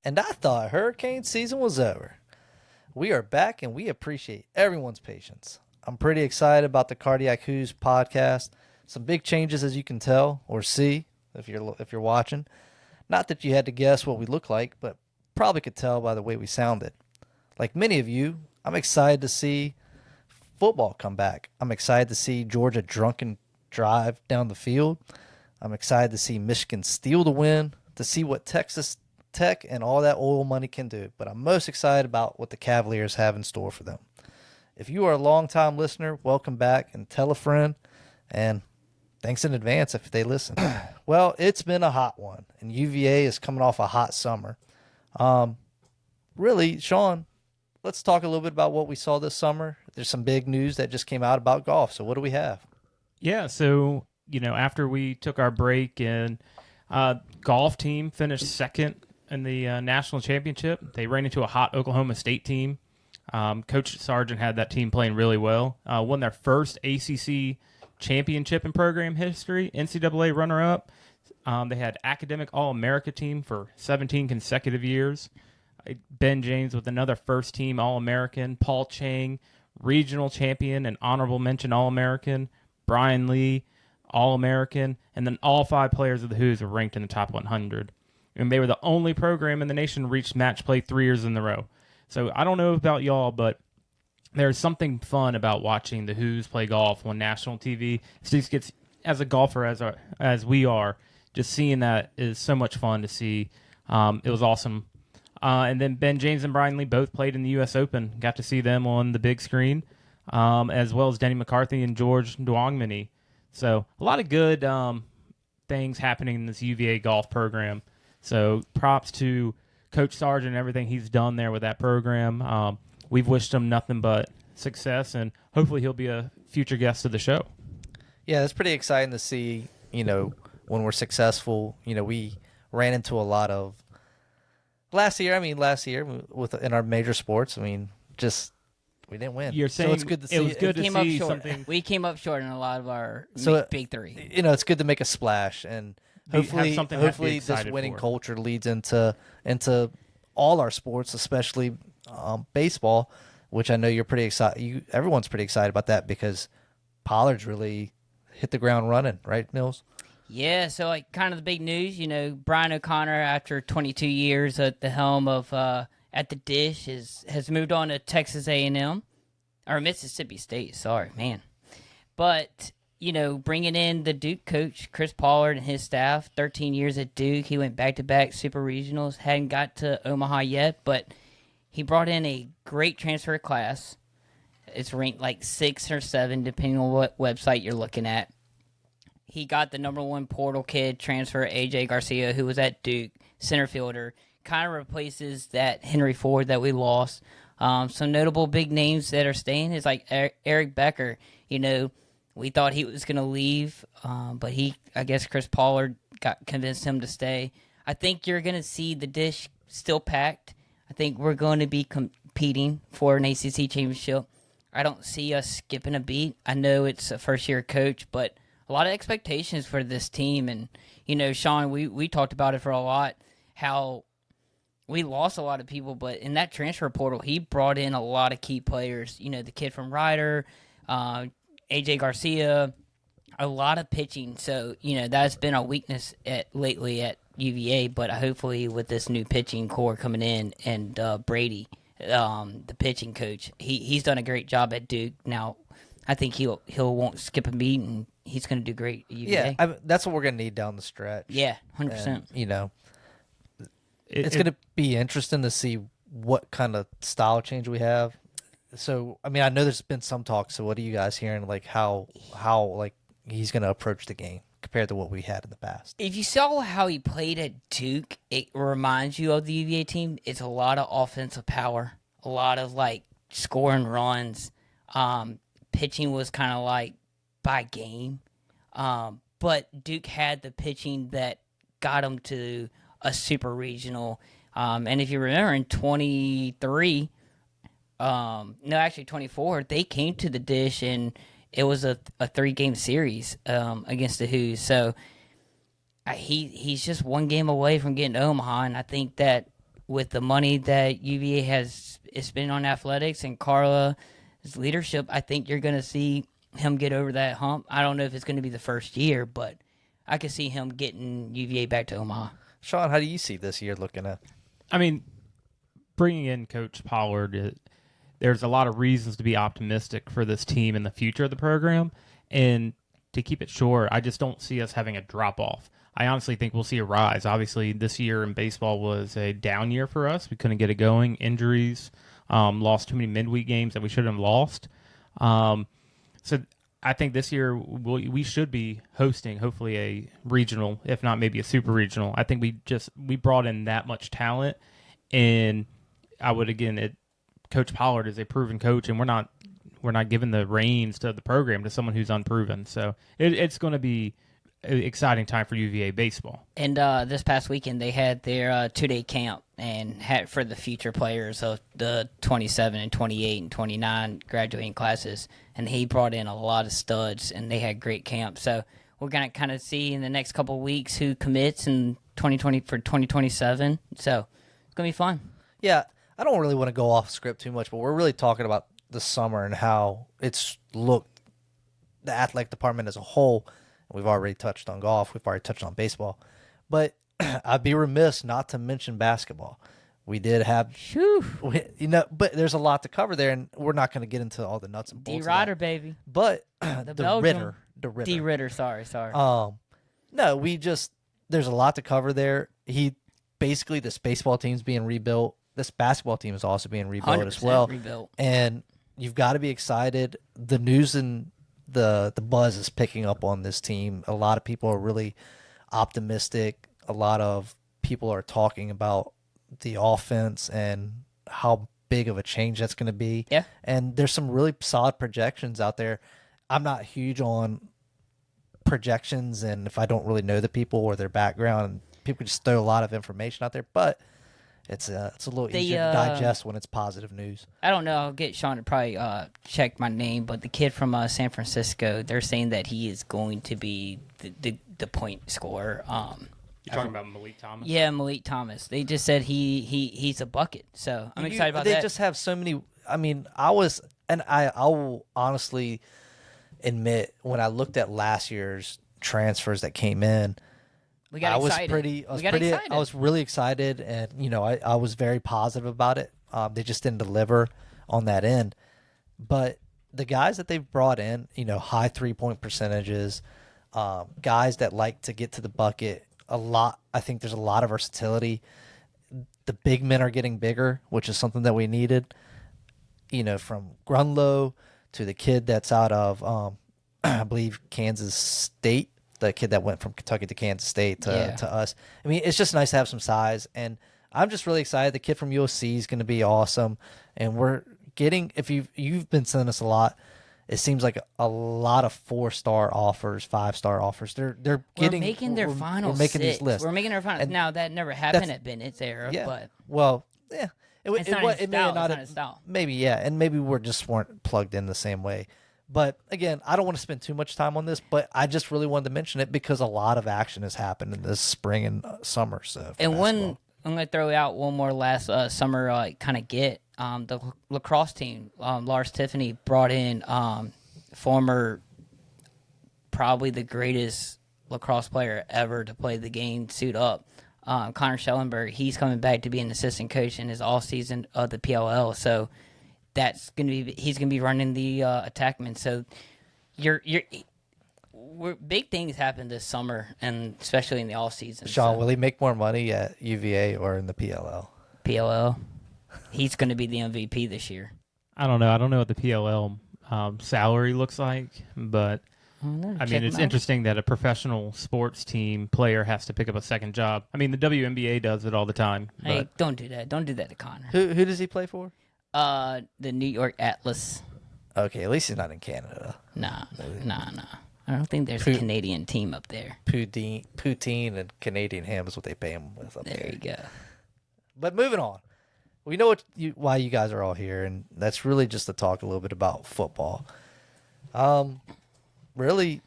And I thought hurricane season was over. We are back and we appreciate everyone's patience. I'm pretty excited about the Cardiac HOOS podcast. Some big changes, as you can tell or see if you're watching. Not that you had to guess what we look like, but probably could tell by the way we sounded. Like many of you, I'm excited to see football come back. I'm excited to see Georgia drunken drive down the field. I'm excited to see Michigan steal the win, to see what Texas Tech and all that oil money can do. But I'm most excited about what the Cavaliers have in store for them. If you are a long-time listener, welcome back and tell a friend. And thanks in advance if they listen. Well, it's been a hot one, and UVA is coming off a hot summer. Really, Sean, let's talk a little bit about what we saw this summer. There's some big news that just came out about golf. So what do we have? Yeah, so, after we took our break and golf team finished second in the national championship. They ran into a hot Oklahoma State team. Coach Sargent had that team playing really well. Won their first ACC championship in program history, NCAA runner-up. They had academic All-America team for 17 consecutive years. Ben James with another first-team All-American. Paul Chang, regional champion and honorable mention All-American. Brian Lee, All-American. And then all 5 players of the HOOS were ranked in the top 100. And they were the only program in the nation to reach match play 3 years in a row. So I don't know about y'all, but there's something fun about watching the HOOS play golf on national TV. It just gets, as a golfer as we are, just seeing that is so much fun to see. It was awesome. And then Ben James and Brian Lee both played in the U.S. Open. Got to see them on the big screen, as well as Denny McCarthy and George Duongmany. So a lot of good things happening in this UVA golf program. So props to Coach Sargent and everything he's done there with that program. We've wished him nothing but success, and hopefully he'll be a future guest of the show. Yeah, it's pretty exciting to see, when we're successful. We ran into a lot of last year in our major sports, just we didn't win. You're saying so it's good to see. It was good to see something. We came up short in a lot of our big three. It's good to make a splash, and hopefully this winning for. culture leads into all our sports, especially baseball, which I know you're pretty excited. Everyone's pretty excited about that because Pollard's really hit the ground running, right, Mills? Yeah, so kind of the big news, Brian O'Connor, after 22 years at the helm of at the Dish, has moved on to Texas A&M or Mississippi State. Sorry, man, but bringing in the Duke coach Chris Pollard and his staff, 13 years at Duke. He went back-to-back super regionals, hadn't got to Omaha yet, but he brought in a great transfer class. It's ranked like 6 or 7, depending on what website you're looking at. He got the number 1 portal kid transfer, A.J. Garcia, who was at Duke, center fielder. Kind of replaces that Henry Ford that we lost. Some notable big names that are staying is like Eric Becker. We thought he was going to leave, but I guess Chris Pollard convinced him to stay. I think you're going to see the Dish still packed. I think we're going to be competing for an ACC championship. I don't see us skipping a beat. I know it's a first-year coach, but a lot of expectations for this team. And, Sean, we talked about it for a lot, how we lost a lot of people, but in that transfer portal, he brought in a lot of key players. The kid from Ryder, A.J. Garcia, a lot of pitching. So, that's been a weakness lately at UVA, but hopefully with this new pitching core coming in and Brady, the pitching coach, he's done a great job at Duke. Now, I think he won't skip a beat, and he's going to do great at UVA. Yeah, that's what we're going to need down the stretch. Yeah, 100%. And, it's going to be interesting to see what kind of style change we have. So, I know there's been some talk. So, what are you guys hearing? Like how he's going to approach the game compared to what we had in the past? If you saw how he played at Duke, it reminds you of the UVA team. It's a lot of offensive power, a lot of scoring runs. Pitching was kind of by game, but Duke had the pitching that got him to a super regional. And if you remember in 23, 24, they came to the Dish and it was a 3-game series against the HOOS. So he's just one game away from getting to Omaha, and I think that with the money that UVA has spent on athletics and Carla's leadership, I think you're going to see him get over that hump. I don't know if it's going to be the first year, but I could see him getting UVA back to Omaha. Sean, how do you see this year looking at? I mean, bringing in Coach Pollard, there's a lot of reasons to be optimistic for this team in the future of the program. And to keep it short, I just don't see us having a drop-off. I honestly think we'll see a rise. Obviously, this year in baseball was a down year for us. We couldn't get it going. Injuries, lost too many midweek games that we should have lost. So I think this year we should be hosting, hopefully, a regional, if not maybe a super regional. I think we brought in that much talent, and I would Coach Pollard is a proven coach, and we're not giving the reins to the program to someone who's unproven. So it's going to be an exciting time for UVA baseball. And this past weekend, they had their 2-day camp and had for the future players of the 27 and 28 and 29 graduating classes. And he brought in a lot of studs, and they had great camp. So we're going to kind of see in the next couple of weeks who commits in 2020 for 2027. So it's going to be fun. Yeah, I don't really want to go off script too much, but we're really talking about the summer and how it's looked, the athletic department as a whole. We've already touched on golf. We've already touched on baseball. But I'd be remiss not to mention basketball. We did have, but there's a lot to cover there, and we're not going to get into all the nuts and bolts. D. Ryder, baby. But the Ritter. D. Ritter, sorry. No, there's a lot to cover there. This baseball team's being rebuilt. This basketball team is also being rebuilt as well. Rebuilt. And you've got to be excited. The news and the buzz is picking up on this team. A lot of people are really optimistic. A lot of people are talking about the offense and how big of a change that's going to be. Yeah. And there's some really solid projections out there. I'm not huge on projections, and if I don't really know the people or their background, people just throw a lot of information out there, but it's a little easier to digest when it's positive news. I don't know. I'll get Sean to probably check my name, but the kid from San Francisco, they're saying that he is going to be the point scorer. You're talking about Malik Thomas? Yeah, Malik Thomas. They just said he's a bucket, so I'm excited about that. They just have so many. I mean, I will honestly admit, when I looked at last year's transfers that came in, I was really excited, and I was very positive about it. They just didn't deliver on that end. But the guys that they've brought in, high 3-point percentages, guys that like to get to the bucket a lot. I think there's a lot of versatility. The big men are getting bigger, which is something that we needed. From Grunlow to the kid that's out of, I believe, Kansas State. The kid that went from Kentucky to Kansas State to us. I mean, it's just nice to have some size, and I'm just really excited. The kid from USC is going to be awesome, and we're getting. If you've been sending us a lot, it seems like a lot of 4-star offers, 5-star offers. They're getting. We're making their final. We're making these lists. We're making our final. Now that never happened at Bennett's era, but It may not have style. Maybe and maybe we just weren't plugged in the same way. But again, I don't want to spend too much time on this, but I just really wanted to mention it because a lot of action has happened in this spring and summer. So, and I'm going to throw out one more last summer kind of get the lacrosse team. Lars Tiffany brought in former, probably the greatest lacrosse player ever to play the game suit up. Connor Schellenberg. He's coming back to be an assistant coach in his all season of the PLL. So. He's gonna be running the attackman. So big things happen this summer, and especially in the off season. Sean, will he make more money at UVA or in the PLL? PLL. He's gonna be the MVP this year. I don't know. I don't know what the PLL salary looks like, but I mean, it's interesting that a professional sports team player has to pick up a second job. I mean, the WNBA does it all the time. Hey, don't do that. Don't do that to Connor. Who does he play for? The New York Atlas. Okay, at least he's not in Canada. Nah. I don't think there's a Canadian team up there. Poutine and Canadian ham is what they pay him with up there. There you go. But moving on. We know why you guys are all here, and that's really just to talk a little bit about football. Really,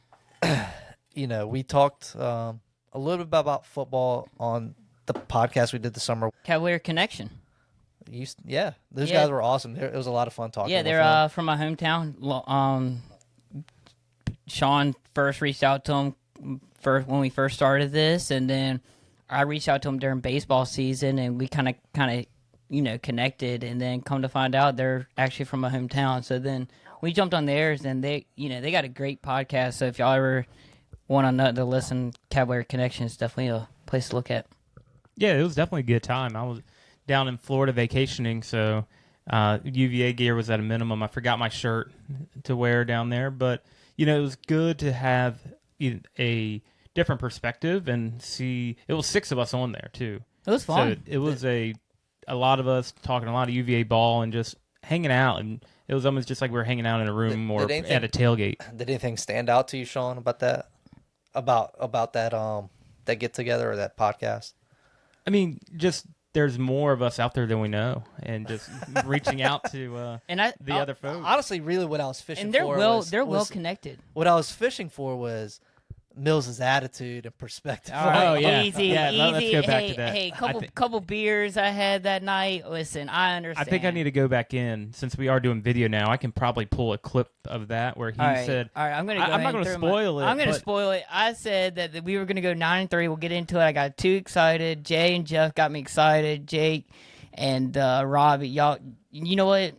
we talked a little bit about football on the podcast we did this summer. Cavalier Connection. Those Yeah. guys were awesome. It was a lot of fun talking. Yeah, with they're them. from my hometown. Sean first reached out to him when we first started this, and then I reached out to him during baseball season, and we kind of connected, and then come to find out they're actually from my hometown. So then we jumped on theirs, and they got a great podcast. So if y'all ever want to listen, Cavalier Connection is definitely a place to look at. Yeah, it was definitely a good time. I was down in Florida vacationing, so UVA gear was at a minimum. I forgot my shirt to wear down there, but it was good to have a different perspective and see. It was 6 of us on there too. It was fun. So it was a lot of us talking a lot of UVA ball and just hanging out, and it was almost just like we were hanging out in a room or at a tailgate. Did anything stand out to you, Sean, about that? About that that get together or that podcast? I mean, just there's more of us out there than we know, and just reaching out to the other folks. Honestly, really, what I was fishing and they're for well connected. What I was fishing for was Mills's attitude and perspective. All right, Oh, yeah. easy, Yeah, easy. let's go back hey, to that. Hey, I couple beers I had that night. Listen, I understand. I think I need to go back in since we are doing video now. I can probably pull a clip of that where he said, "All right, I'm going to go. I'm not going to spoil it. I'm going to but spoil it. I said that we were going to go 9-3. We'll get into it. I got too excited. Jay and Jeff got me excited. Jake and Robbie, y'all. You know what?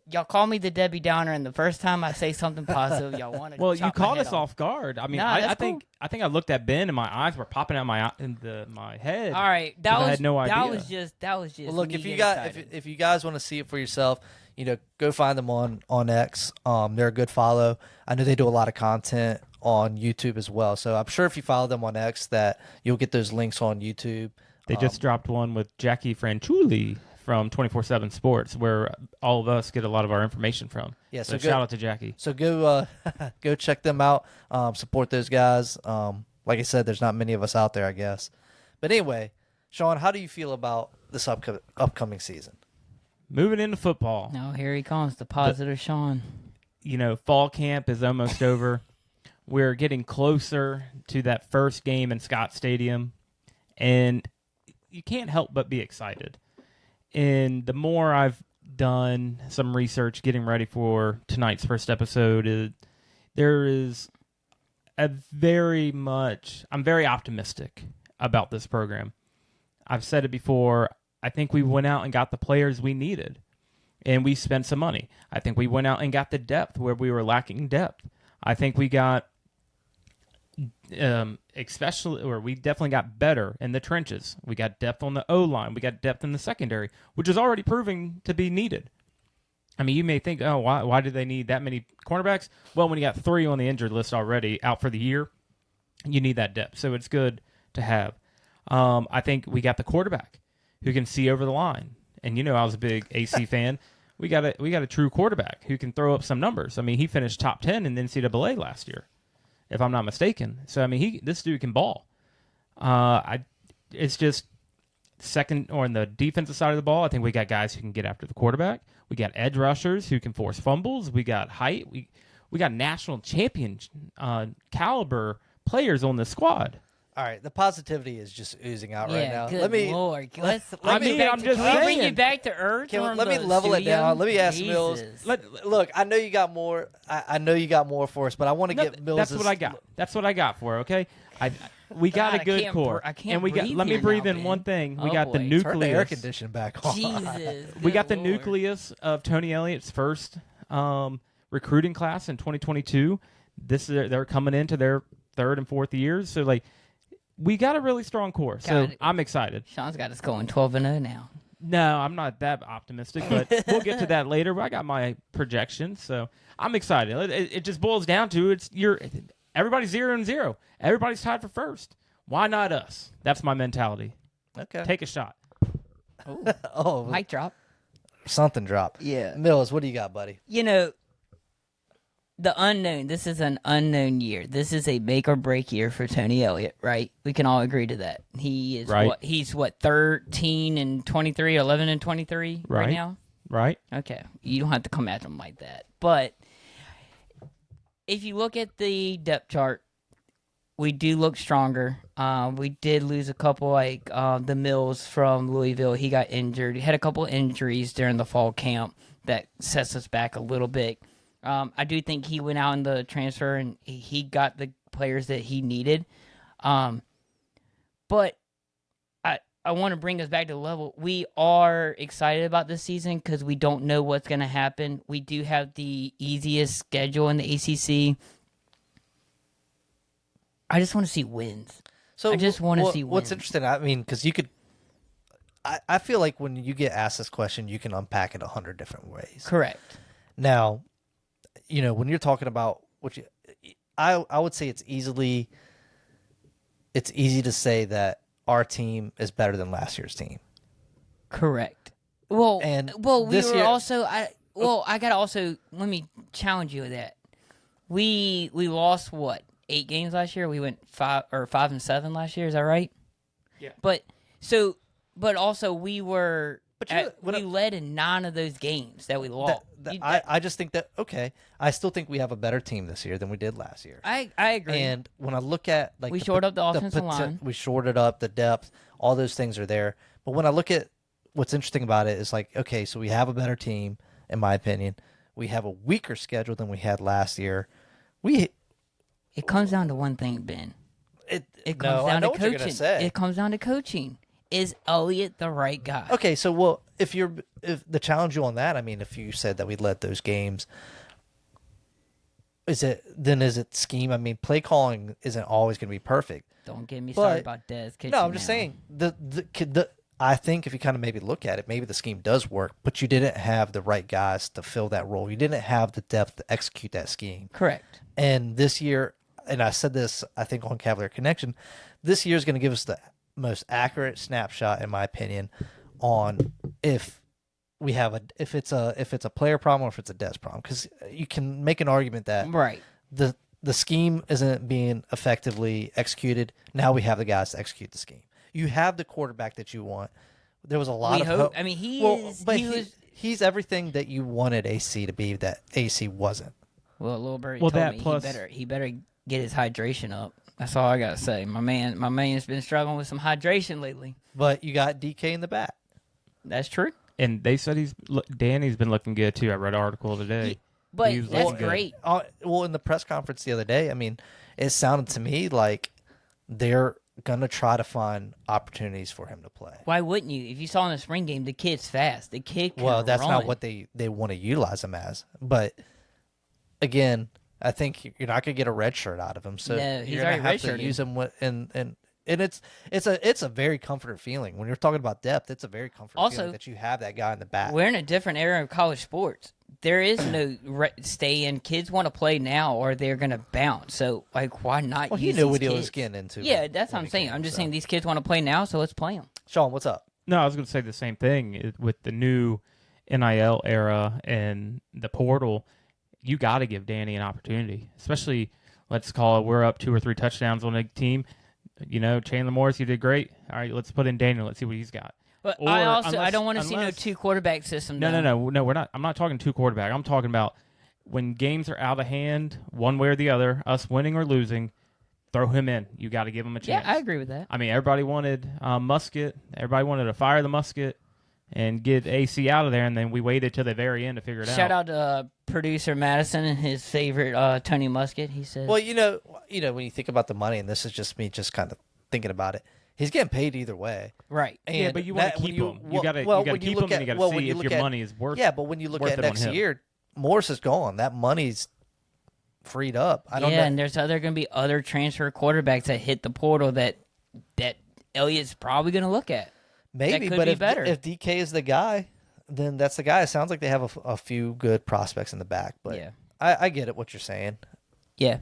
Y'all call me the Debbie Downer, and the first time I say something positive, y'all want to. Well, you caught us off guard. I mean, Nah, I that's think I looked at Ben and my eyes were popping out my head. All right, that was I had no idea. That was just. Well, look, me if you getting got excited. if you guys want to see it for yourself, go find them on X. They're a good follow. I know they do a lot of content on YouTube as well. So I'm sure if you follow them on X, that you'll get those links on YouTube. They just dropped one with Jackie Franchuli from 24/7 Sports, where all of us get a lot of our information from. Yeah, so so shout out to Jackie. So go go check them out. Support those guys. Like I said, there's not many of us out there, I guess. But anyway, Sean, how do you feel about this upcoming season? Moving into football. Now here he comes, the positive Sean. Fall camp is almost over. We're getting closer to that first game in Scott Stadium, and you can't help but be excited. And the more I've done some research getting ready for tonight's first episode, there is I'm very optimistic about this program. I've said it before. I think we went out and got the players we needed, and we spent some money. I think we went out and got the depth where we were lacking depth. I think we got we definitely got better in the trenches. We got depth on the O-line. We got depth in the secondary, which is already proving to be needed. I mean, you may think, oh, why do they need that many cornerbacks? Well, when you got 3 on the injured list already out for the year, you need that depth. So it's good to have. I think we got the quarterback who can see over the line. And I was a big AC fan. We got a true quarterback who can throw up some numbers. I mean, he finished top 10 in the NCAA last year, if I'm not mistaken. So, I mean, this dude can ball. It's just second, or in the defensive side of the ball, I think we got guys who can get after the quarterback. We got edge rushers who can force fumbles. We got height. We got national champion caliber players on the squad. All right, the positivity is just oozing out right now. Good Let me Lord. I'm Can just we bring you saying. back to earth? let me level it down. Let me ask Mills. Jesus. Look, I know you got more. I know you got more for us, but I want to get Mills. That's what I got. That's what I got for her, okay? We got God, a good I can't core. I can't and we got breathe let me here breathe now, in Ben. one thing. We Oh, got the boy. Turn the air nucleus. conditioning back on. Jesus. We got the good Lord. nucleus of Tony Elliott's first recruiting class in 2022. They're coming into their 3rd and 4th years, so we got a really strong core. So God. I'm excited. Sean's got us going 12-0 now. No, I'm not that optimistic, but we'll get to that later. I got my projections, so I'm excited. It just boils down to everybody's 0-0. Everybody's tied for first. Why not us? That's my mentality. Okay. Take a shot. Oh, Mic drop. something dropped. Yeah. Mills, what do you got, buddy? The unknown. This is an unknown year. This is a make or break year for Tony Elliott, right? We can all agree to that. He is Right. He's 13 and 23, 11 and 23 right Right. now. Right? Okay, you don't have to come at him like that. But if you look at the depth chart, we do look stronger. We did lose a couple, like the Mills from Louisville. He got injured. He had a couple injuries during the fall camp that sets us back a little bit. I do think he went out in the transfer and he got the players that he needed. But I want to bring us back to the level. We are excited about this season because we don't know what's going to happen. We do have the easiest schedule in the ACC. I just want to see wins. So I just want to see what's wins. interesting. I mean, because you could. I feel like when you get asked this question, you can unpack it 100 different ways. Correct. Now, when you're talking about I would say it's easy to say that our team is better than last year's team. Correct. Well, And we this were year- also. I gotta also let me challenge you with that. We lost what 8 games last year. We went 5-7 last year. Is that right? Yeah. But also we were. We led in 9 of those games that we lost. I just think that I still think we have a better team this year than we did last year. I agree. And when I look at We shored up the offensive line. we shored it up, the depth, all those things are there. But when I look at what's interesting about it is so we have a better team, in my opinion. We have a weaker schedule than we had last year. It comes down to one thing, Ben. It comes down to what you're gonna coaching. say. It comes down to coaching. Is Elliott the right guy? Okay, so if the challenge you on that, I mean, if you said that we led those games, is it scheme? I mean, play calling isn't always going to be perfect. Don't get me But- started about Des. No, I'm just saying I think if you kind of maybe look at it, maybe the scheme does work, but you didn't have the right guys to fill that role. You didn't have the depth to execute that scheme. Correct. And this year, and I said this, I think on Cavalier Connection, this year is going to give us the most accurate snapshot, in my opinion, on if it's a player problem or if it's a Des problem. Because you can make an argument that Right. the scheme isn't being effectively executed. Now we have the guys to execute the scheme. You have the quarterback that you want. There was a lot We of hope. hope. I mean, He's everything that you wanted AC to be that AC wasn't. Well, Lil Birdie Well, told that me plus- he better get his hydration up. That's all I gotta say. My man's been struggling with some hydration lately. But you got DK in the back. That's true. And they said Danny's been looking good too. I read an article today. But He was that's looking good. great. In the press conference the other day, I mean, it sounded to me like they're gonna try to find opportunities for him to play. Why wouldn't you? If you saw in the spring game, the kid's fast. The kid can Well, that's run. not what they want to utilize him as. But again, I think you're not gonna get a red shirt out of him. So No, he's you're gonna already have to redshirted. use him and it's a very comforting feeling when you're talking about depth. It's a very comforting Also, feeling that you have that guy in the back. We're in a different era of college sports. There is no stay in. Kids want to play now, or they're gonna bounce. So, why not? Well, he use knew these what he was kids? getting into. Yeah, that's what when I'm he saying. came, I'm just so. saying these kids want to play now, so let's play them. Sean, what's up? No, I was going to say the same thing with the new NIL era and the portal. You got to give Danny an opportunity, especially let's call it we're up 2 or 3 touchdowns on a team. Chandler Morris, you did great. All right, let's put in Daniel. Let's see what he's got. But Or I don't want to see no unless- 2 quarterback system. No, though. no. We're not. I'm not talking 2 quarterback. I'm talking about when games are out of hand, one way or the other, us winning or losing. Throw him in. You got to give him a Yeah, chance. I agree with that. I mean, everybody wanted Musket. Everybody wanted to fire the Musket and get AC out of there, and then we waited till the very end to figure it Shout out. out to producer Madison and his favorite Tony Musket. He says, Well, when you think about the money, and this is just me, just kind of thinking about it. He's getting paid either way. right. Yeah, And but you want that- to when keep him. You got to when keep you him, look and you at- got to when see you if look your at- money is worth. Yeah, but when you look worth at it on next him. year, Morris is gone. That money's freed up. I don't know. And there's going to be other transfer quarterbacks that hit the portal that Elliott's probably going to look at. Maybe, could but be if better. if DK is the guy, then that's the guy. It sounds like they have a few good prospects in the back, but Yeah. I get it what you're saying. Yeah.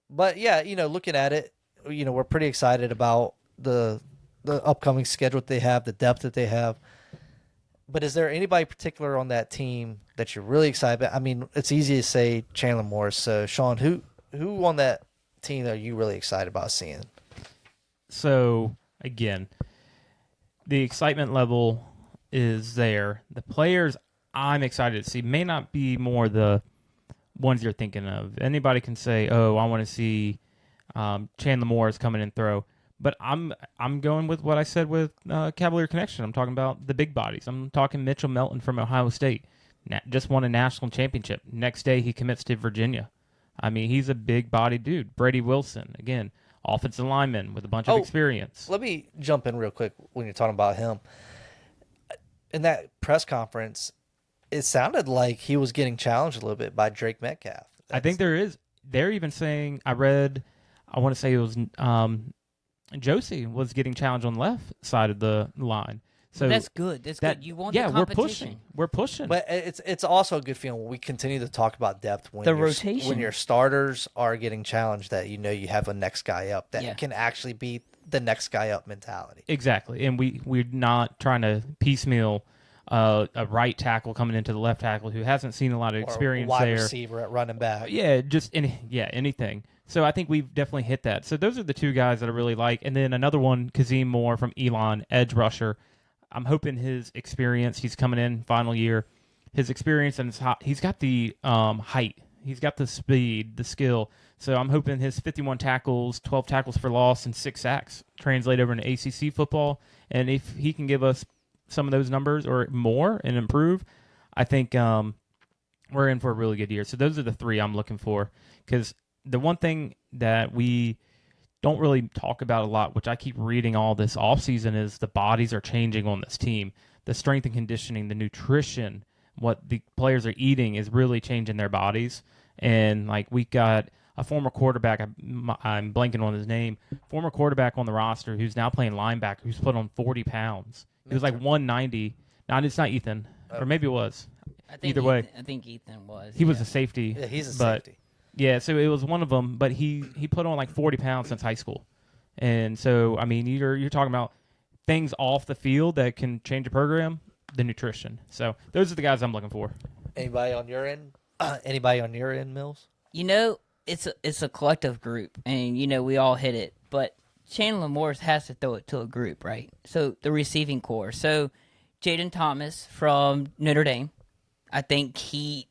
But yeah, looking at it, we're pretty excited about the upcoming schedule that they have, the depth that they have. But is there anybody particular on that team that you're really excited about? I mean, it's easy to say Chandler Morris. So, Sean, who on that team are you really excited about seeing? So again, the excitement level is there. The players I'm excited to see may not be more the ones you're thinking of. Anybody can say, "Oh, I want to see Chandler Morris come in and throw. But I'm going with what I said with Cavalier Connection. I'm talking about the big bodies. I'm talking Mitchell Melton from Ohio State. Just won a national championship. Next day he commits to Virginia. I mean, he's a big body dude. Brady Wilson, again, offensive lineman with a bunch of experience. Let me jump in real quick when you're talking about him. In that press conference, it sounded like he was getting challenged a little bit by Drake Metcalf. I think there is. They're even saying, I want to say it was Josie was getting challenged on the left side of the line. So that's good. That's good. You want the competition. We're pushing. But it's also a good feeling when we continue to talk about depth when rotation. When your starters are getting challenged, that you have a next guy up that can actually be the next guy up mentality. Exactly. And we're not trying to piecemeal a right tackle coming into the left tackle who hasn't seen a lot of experience wide there. Receiver at running back. Yeah, anything. So I think we've definitely hit that. So those are the two guys that I really like. And then another one, Kazim Moore from Elon, edge rusher. I'm hoping his experience, he's coming in final year, his experience and he's got the height. He's got the speed, the skill. So I'm hoping his 51 tackles, 12 tackles for loss, and 6 sacks translate over into ACC football. And if he can give us some of those numbers or more and improve, I think we're in for a really good year. So those are the three I'm looking for. Because the one thing that we don't really talk about a lot, which I keep reading all this offseason, is the bodies are changing on this team. The strength and conditioning, the nutrition, what the players are eating is really changing their bodies. And like we got a former quarterback, I'm blanking on his name, former quarterback on the roster who's now playing linebacker who's put on 40 pounds. He was like 190. No, it's not Ethan. Or maybe it was. Either way. I think Ethan was. He was a safety. Yeah, he's a safety. Yeah, so it was one of them, but he put on like 40 pounds since high school. And so, I mean, you're talking about things off the field that can change a program, the nutrition. So those are the guys I'm looking for. Anybody on your end? Anybody on your end, Mills? It's a collective group, and, we all hit it. But Chandler Morris has to throw it to a group, right? So the receiving core. So Jaden Thomas from Notre Dame, I think he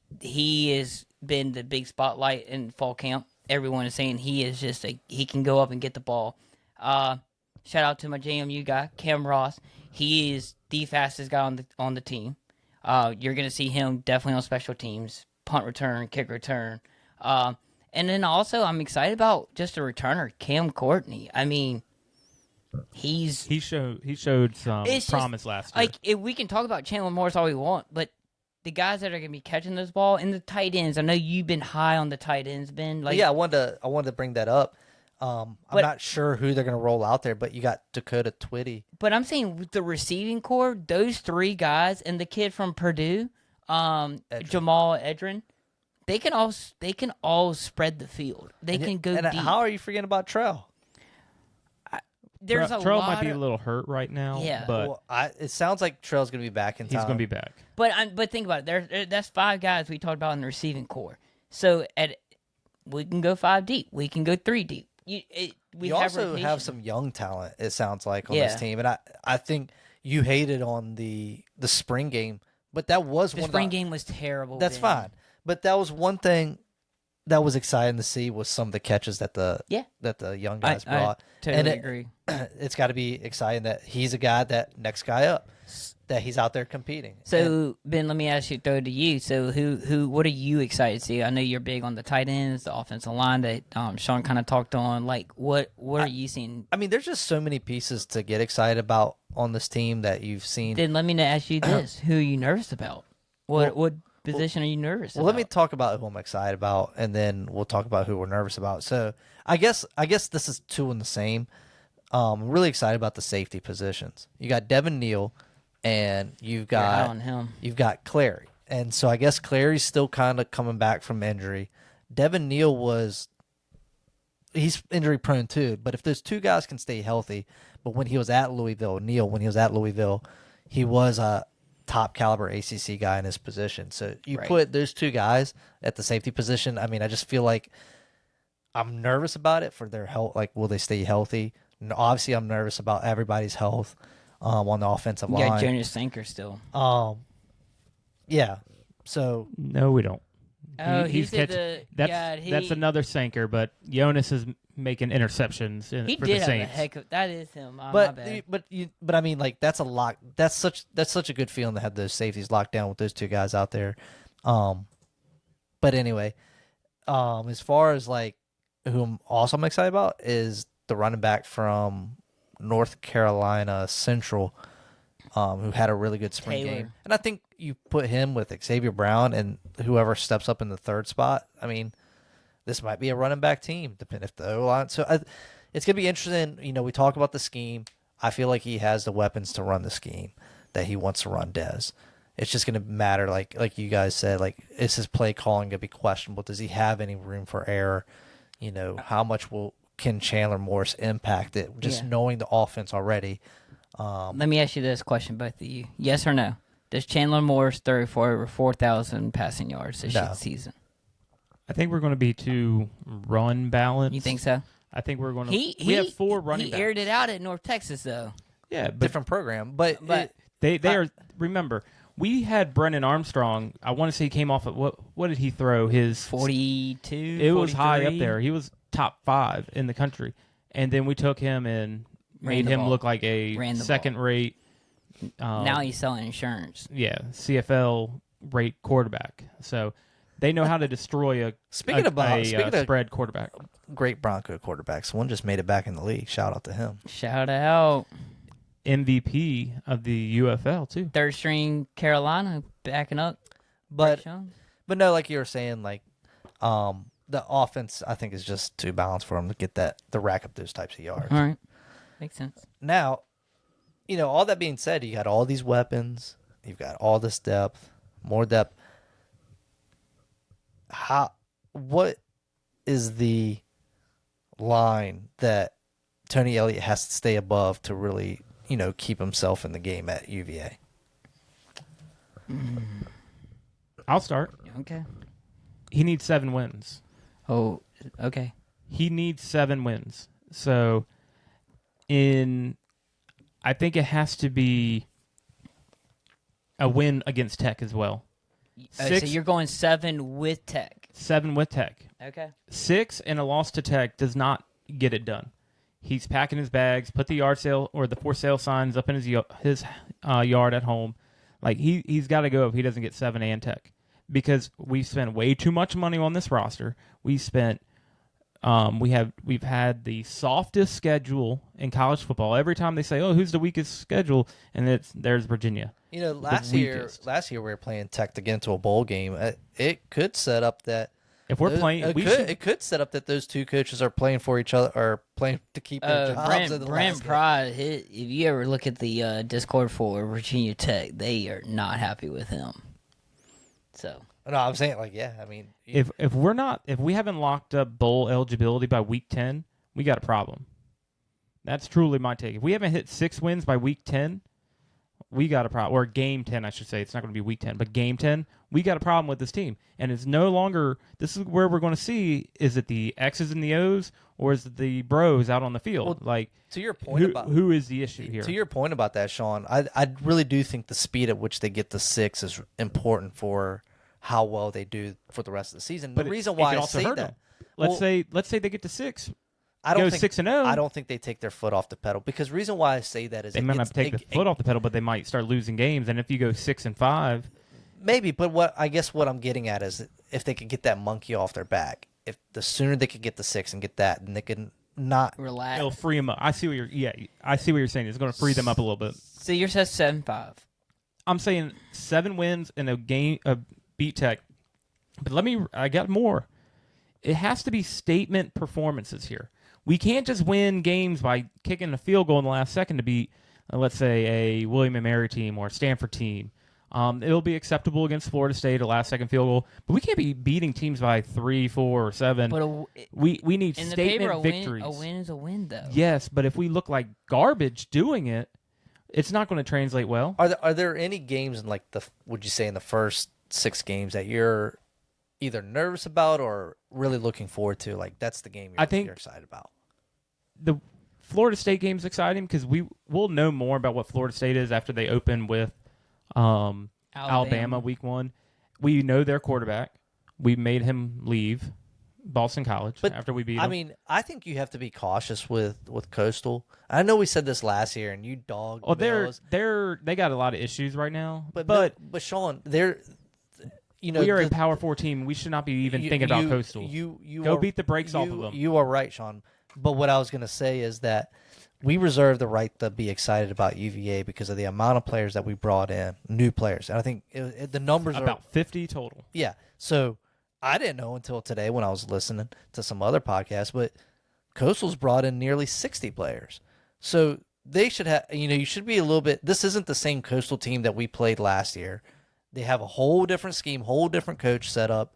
has been the big spotlight in fall camp. Everyone is saying he is just he can go up and get the ball. Shout out to my JMU guy, Cam Ross. He is the fastest guy on the team. You're going to see him definitely on special teams, punt return, kick return. And then also I'm excited about just a returner, Cam Courtney. I mean, he showed some promise last year. Like, we can talk about Chandler Morris all we want, but the guys that are going to be catching this ball and the tight ends. I know you've been high on the tight ends, Ben. Like, yeah, I wanted to bring that up. I'm not sure who they're going to roll out there, but you got Dakota Twitty. But I'm saying with the receiving core, those three guys and the kid from Purdue, Jamal Edrin, they can all spread the field. They can go deep. How are you forgetting about Trell? Trell might be a little hurt right now. Yeah, but it sounds like Trell's going to be back in time. He's going to be back. But think about it. That's 5 guys we talked about in the receiving core. So we can go 5 deep. We can go 3 deep. We also have some young talent. It sounds like on this team, and I think you hated on the spring game, but that was the spring game was terrible. That's fine, but that was one thing that was exciting to see was some of the catches that the young guys brought. I totally agree. It's got to be exciting that he's a guy that next guy up, that he's out there competing. So Ben, let me ask you, throw it to you. So what are you excited to see? I know you're big on the tight ends, the offensive line that Sean kind of talked on. Like, what are you seeing? I mean, there's just so many pieces to get excited about on this team that you've seen. Then let me ask you this: who are you nervous about? What position are you nervous about? Well, let me talk about who I'm excited about, and then we'll talk about who we're nervous about. So I guess this is two in the same. I'm really excited about the safety positions. You got Devin Neal, and you've got Clary. And so I guess Clary's still kind of coming back from injury. Devin Neal he's injury prone too, but if those two guys can stay healthy, but when he was at Louisville, he was a top caliber ACC guy in his position. So you put those two guys at the safety position. I mean, I just feel like I'm nervous about it for their health. Like, will they stay healthy? And obviously, I'm nervous about everybody's health on the offensive line. Yeah, Jonas Sanker still. Yeah. So no, we don't. Oh, he's catching. That's another Sanker, but Jonas is making interceptions He for did the have a Saints. heck of that is him. My bad. But I mean, like that's a lot. That's such a good feeling to have those safeties locked down with those two guys out there. But anyway, as far as like who I'm also excited about is the running back from North Carolina Central, who had a really good spring Taylor. game, and I think you put him with Xavier Brown and whoever steps up in the third spot. I mean, this might be a running back team, depending if the O-line. So it's gonna be interesting. You know, we talk about the scheme. I feel like he has the weapons to run the scheme that he wants to run. Dez. It's just gonna matter, like you guys said, like is his play calling gonna be questionable? Does he have any room for error? You know, how much can Chandler Morris impact it? Just knowing the offense already. Let me ask you this question, both of you: yes or no? Does Chandler Morris throw for over 4,000 passing yards this season? I think we're going to be too run balanced. You think so? I think we're going to. We have 4 running backs. He aired it out at North Texas, though. Yeah, but Different program, but they are. Remember, we had Brennan Armstrong. I want to say he came off of what did he throw? His 42. It was 43? high up there. He was top 5 in the country, and then we took him and made him look like a second-rate. Now he's selling insurance. Yeah, CFL rate quarterback. So they know how to destroy a spread quarterback. Great Bronco quarterbacks. One just made it back in the league. Shout out to him. Shout out. MVP of the UFL too. Third string Carolina backing up. But no, like you were saying, like the offense I think is just too balanced for him to get the rack up those types of yards. All right, makes sense. Now, you know, all that being said, you got all these weapons, you've got all this depth, more depth. What is the line that Tony Elliott has to stay above to really, you know, keep himself in the game at UVA? I'll start. Okay. He needs 7 wins. Oh, okay. He needs 7 wins. So, I think it has to be a win against Tech as well. So you're going 7 with Tech. 7 with Tech. Okay. 6 and a loss to Tech does not get it done. He's packing his bags, put the yard sale or the for sale signs up in his yard at home. Like he's got to go if he doesn't get 7 and Tech, because we spent way too much money on this roster. We spent we've had the softest schedule in college football. Every time they say, "Oh, who's the weakest schedule?" and there's Virginia. You know, last year we were playing Tech to get into a bowl game. It could set up that if we're playing, it could set up that those two coaches are playing for each other or playing to keep their jobs. Brent Pride, if you ever look at the Discord for Virginia Tech, they are not happy with him. So no, I'm saying like I mean, if we haven't locked up bowl eligibility by week 10, we got a problem. That's truly my take. If we haven't hit 6 wins by week 10, we got a problem. Or game 10, I should say. It's not going to be week 10, but game 10, we got a problem with this team. And it's no longer, this is where we're going to see, is it the X's and the O's, or is it the bros out on the field? Well, like, to your point who is the issue here? To your point about that, Sean, I really do think the speed at which they get to 6 is important for how well they do for the rest of the season. But the reason why I say that, them. Let's say they get to 6. I don't think 6 and 0. I don't think they take their foot off the pedal, because the reason why I say that is they might not take the foot off the pedal, but they might start losing games. And if you go 6 and 5, maybe. But what I'm getting at is if they could get that monkey off their back, if the sooner they could get the 6 and get that, then they can not relax. It'll free them up. I see what you're saying. It's going to free them up a little bit. So you're saying 7-5. I'm saying 7 wins in a game beat Tech. But I got more. It has to be statement performances here. We can't just win games by kicking a field goal in the last second to beat, let's say, a William & Mary team or a Stanford team. It'll be acceptable against Florida State, a last-second field goal, but we can't be beating teams by 3, 4, or 7. But we need statement victories. A win is a win, though. Yes, but if we look like garbage doing it, it's not going to translate well. Are there any games in would you say in the first 6 games that you're either nervous about or really looking forward to? Like that's the game you're excited about. The Florida State game is exciting because we'll know more about what Florida State is after they open with Alabama week 1. We know their quarterback. We made him leave Boston College But after we beat them. I mean, I think you have to be cautious with Coastal. I know we said this last year, and you dogged. Well, Mills, they got a lot of issues right now. but Sean, they're we are a Power 4 team. We should not be even thinking about Coastal. You go are, beat the brakes off of them. You are right, Sean. But what I was going to say is that we reserve the right to be excited about UVA because of the amount of players that we brought in, new players. And I think the numbers about are 50 total. Yeah. So I didn't know until today when I was listening to some other podcasts, but Coastal's brought in nearly 60 players. So they should have, you should be a little bit. This isn't the same Coastal team that we played last year. They have a whole different scheme, whole different coach set up.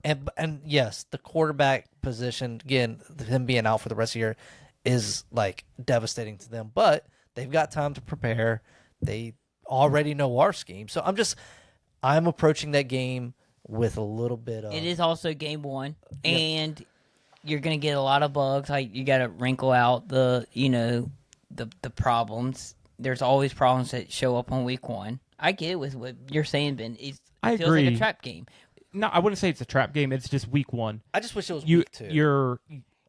And yes, the quarterback position, again, him being out for the rest of the year is like devastating to them. But they've got time to prepare. They already know our scheme. So I'm approaching that game with a little bit of. It is also game one, and you're gonna get a lot of bugs. Like you got to wrinkle out the problems. There's always problems that show up on week one. I get it with what you're saying, Ben. It feels agree. like a trap game. No, I wouldn't say it's a trap game. It's just week one. I just wish it was week two.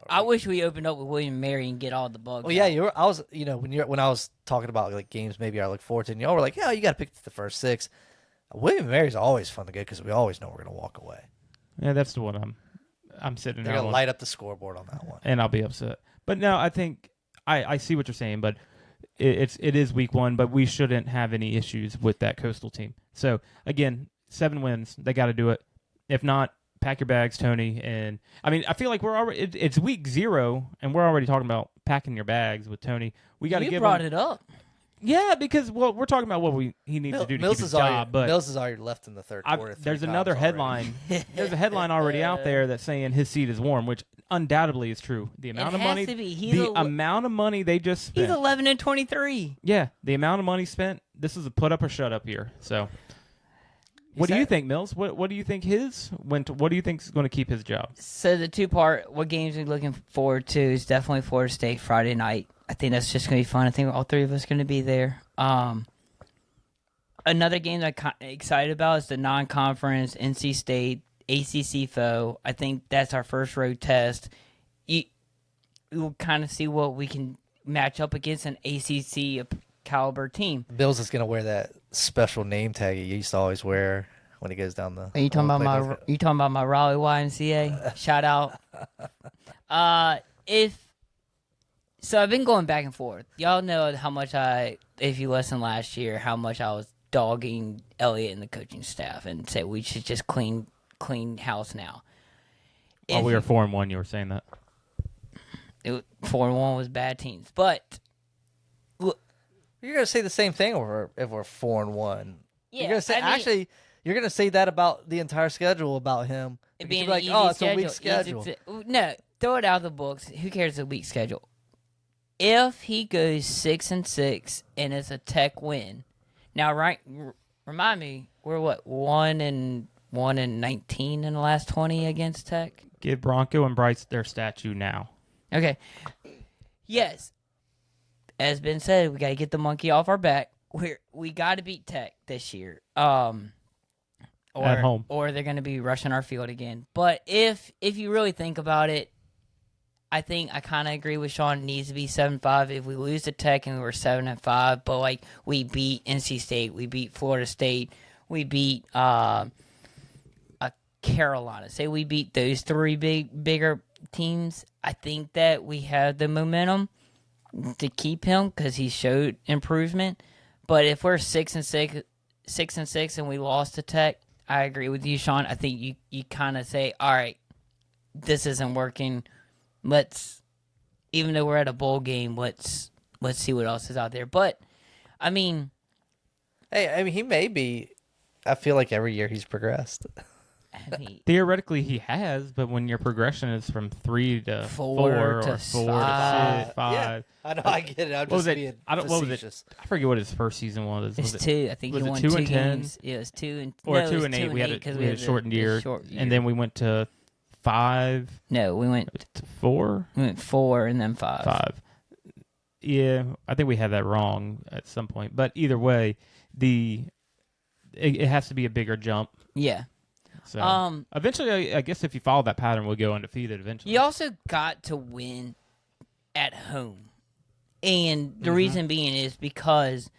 I wish we opened up with William Mary and get all the bugs. Well, yeah, I was, when I was talking about like games, maybe I look forward to, and y'all were like, yeah, you got to pick the first 6. William Mary's always fun to get because we always know we're going to walk away. Yeah, that's the one I'm sitting there. They're going to light up the scoreboard on that one, and I'll be upset. But no, I think I see what you're saying, but it is week one, but we shouldn't have any issues with that Coastal team. So again, 7 wins, they got to do it. If not, pack your bags, Tony. And I mean, I feel like we're already. It's week 0, and we're already talking about packing your bags with Tony. We got to give. You brought it up. Yeah, because we're talking about what he needs to do to keep his job. But Mills is already left in the third quarter. There's another headline. There's a headline already out there that's saying his seat is warm, which undoubtedly is true. The amount of money, amount of money they just spent. He's 11-23. Yeah, the amount of money spent. This is a put up or shut up here. So. What do you think, Mills? What do you think what do you think is going to keep his job? So the 2-part, what games we're looking forward to is definitely Florida State Friday night. I think that's just going to be fun. I think all 3 of us are going to be there. Another game that I'm excited about is the non-conference NC State ACC foe. I think that's our first road test. We'll kind of see what we can match up against an ACC caliber team. Bills is going to wear that special name tag he used to always wear when he goes down the. Are you talking about my Raleigh YMCA? Shout out. So I've been going back and forth. Y'all know how much if you listened last year, how much I was dogging Elliott and the coaching staff and said we should just clean house now. While we were 4-1, you were saying that. 4-1 was bad teams, but. You're gonna say the same thing if we're 4-1. Yeah, you're gonna say you're gonna say that about the entire schedule about him. It being like, it's a weak schedule. No, throw it out of the books. Who cares? It's a weak schedule. If he goes 6-6 and it's a Tech win, now remind me, we're what 1-19 in the last 20 against Tech. Give Bronco and Bryce their statue now. Okay. Yes. As been said, we got to get the monkey off our back. We got to beat Tech this year. At home. Or they're going to be rushing our field again. But if you really think about it, I think I kind of agree with Sean. It needs to be 7-5. If we lose to Tech and we were 7-5, but like we beat NC State, we beat Florida State, we beat Carolina. Say we beat those 3 bigger teams. I think that we have the momentum to keep him because he showed improvement. But if we're 6-6 and we lost to Tech, I agree with you, Sean. I think you kind of say, all right, this isn't working. Even though we're at a bowl game, let's see what else is out there. But I mean, he may be. I feel like every year he's progressed. Theoretically, he has, but when your progression is from 3 to 4 or 4 to 5, yeah, I know, I get it. I'm just being facetious. I forget what his first season was. It's 2. I think he won 2 2 and 10? games. Yeah, it was 2 and 8. We had a shortened year, and then we went to 5. No, we went to 4. We went 4 and then 5. 5. Yeah, I think we had that wrong at some point. But either way, it has to be a bigger jump. Yeah. So eventually, I guess if you follow that pattern, we'll go undefeated eventually. You also got to win at home. And the reason being is because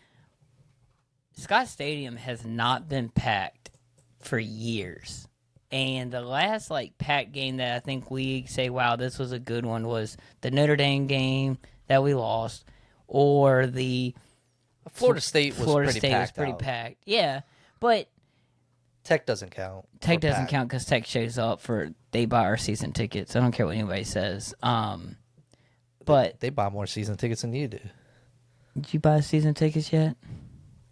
Scott Stadium has not been packed for years. And the last packed game that I think we say, wow, this was a good one, was the Notre Dame game that we lost, or the Florida State was pretty packed. Yeah, but Tech doesn't count. Tech doesn't count because Tech shows up they buy our season tickets. I don't care what anybody says. But they buy more season tickets than you do. Did you buy season tickets yet?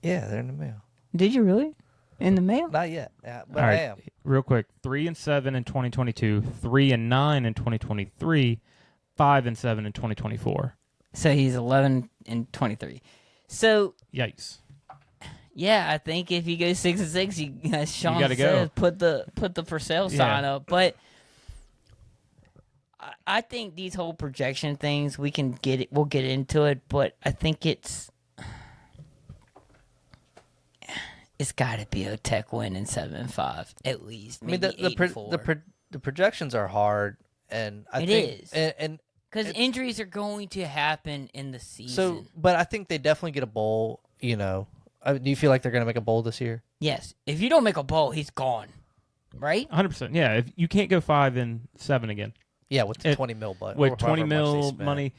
Yeah, they're in the mail. Did you really? In the mail? Not yet, but All right, I am. Real quick: 3-7 in 2022, 3-9 in 2023, 5-7 in 2024. So he's 11 and 23. So Yikes! yeah, I think if you go 6-6, you as Sean gotta says, go. put the for sale sign up. But I think these whole projection things, we'll get into it. But I think it's got to be a Tech win in 7-5 at least. Maybe the projections are hard, and I think is. and because injuries are going to happen in the season. so, but I think they definitely get a bowl. Do you feel like they're going to make a bowl this year? Yes, if you don't make a bowl, he's gone, right? 100%. Yeah, if you can't go 5-7 again. Yeah, with the 20 mil, but with 20 mil money,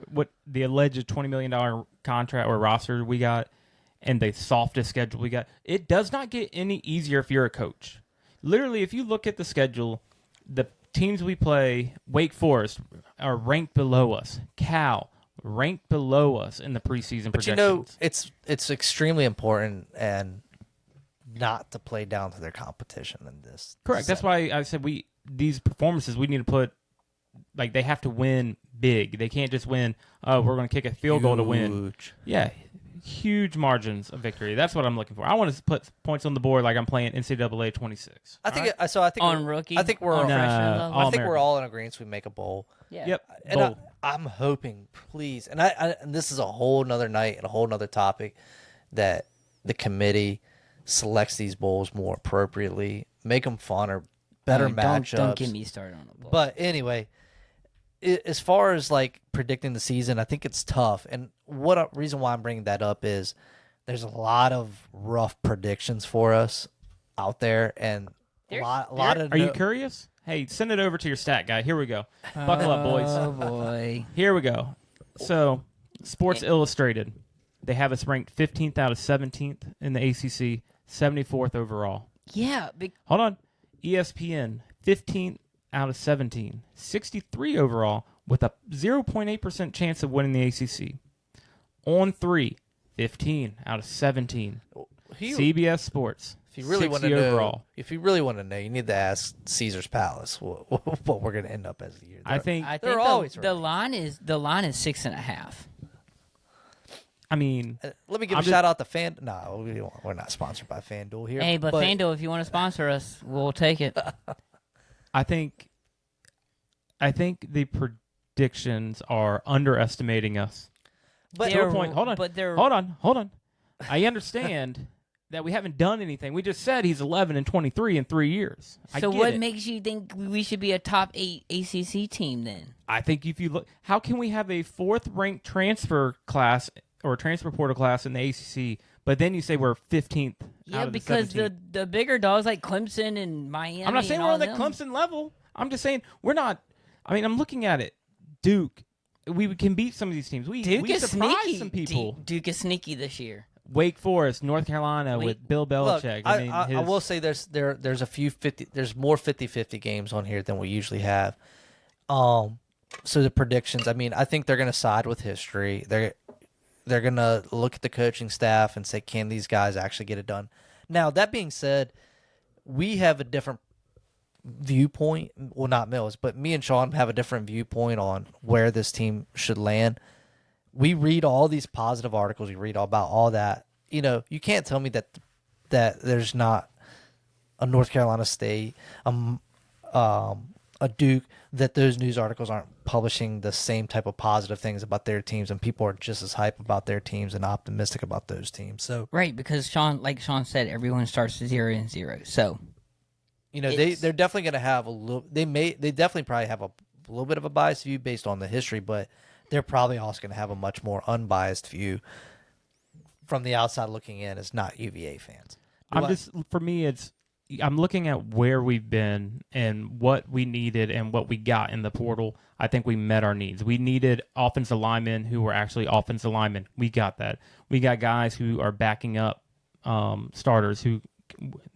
what the alleged $20 million contract or roster we got, and the softest schedule we got, it does not get any easier if you're a coach. Literally, if you look at the schedule, the teams we play, Wake Forest, are ranked below us. Cal, ranked below us in the preseason projections. It's extremely important and not to play down to their competition in this. Correct. That's why I said these performances we need to put, they have to win big. They can't just win, we're going to kick a field goal to win. Yeah, huge margins of victory. That's what I'm looking for. I want to put points on the board like I'm playing NCAA 26. I think on rookie. I think we're on freshman level? I think we're all in agreement we make a bowl. Yeah. Yep. And I'm hoping, please, and and this is a whole nother night and a whole nother topic, that the committee selects these bowls more appropriately, make them funner, better matchups. Don't get me started on a bowl. But anyway, as far as predicting the season, I think it's tough. And reason why I'm bringing that up is there's a lot of rough predictions for us out there, and a lot of. Are you curious? Hey, send it over to your stat guy. Here we go. Buckle up, boys. Oh boy. Here we go. So, Sports Illustrated, they have us ranked 15th out of 17th in the ACC, 74th overall. Yeah. Hold on. ESPN, 15th out of 17, 63 overall, with a 0.8% chance of winning the ACC. On 3, 15 out of 17. CBS Sports, If you really 60 want to know, overall. you need to ask Caesar's Palace what we're going to end up as the year. I think they're always the line is 6.5. I mean, let me give a shout out to Fan. No, we're not sponsored by FanDuel here. Hey, but FanDuel, if you want to sponsor us, we'll take it. I think the predictions are underestimating us. But To a point. Hold on. But Hold on. I understand that we haven't done anything. We just said he's 11 and 23 in 3 years. So what makes you think we should be a top 8 ACC team then? I think if you look, how can we have a 4th ranked transfer class or transfer portal class in the ACC, but then you say we're 15th? Yeah, out of because the the bigger dogs like Clemson and Miami. I'm not saying and we're all on the them. Clemson level. I'm just saying we're not. I mean, I'm looking at it. Duke, we can beat some of these teams. We is surprised sneaky. some people. Duke is sneaky this year. Wake Forest, North Carolina with Bill Belichick. Look, I will say there's a few 50. There's more 50-50 games on here than we usually have. So the predictions. I mean, I think they're going to side with history. They're going to look at the coaching staff and say, can these guys actually get it done? Now, that being said, we have a different viewpoint. Well, not Mills, but me and Sean have a different viewpoint on where this team should land. We read all these positive articles. We read about all that. You can't tell me that there's not a North Carolina State, a Duke, that those news articles aren't publishing the same type of positive things about their teams, and people are just as hype about their teams and optimistic about those teams. So Right, because like Sean said, everyone starts 0-0. So You know, they're definitely going to have a little. They definitely probably have a little bit of a biased view based on the history, but they're probably also going to have a much more unbiased view from the outside looking in as not UVA fans. For me, I'm looking at where we've been and what we needed and what we got in the portal. I think we met our needs. We needed offensive linemen who were actually offensive linemen. We got that. We got guys who are backing up starters who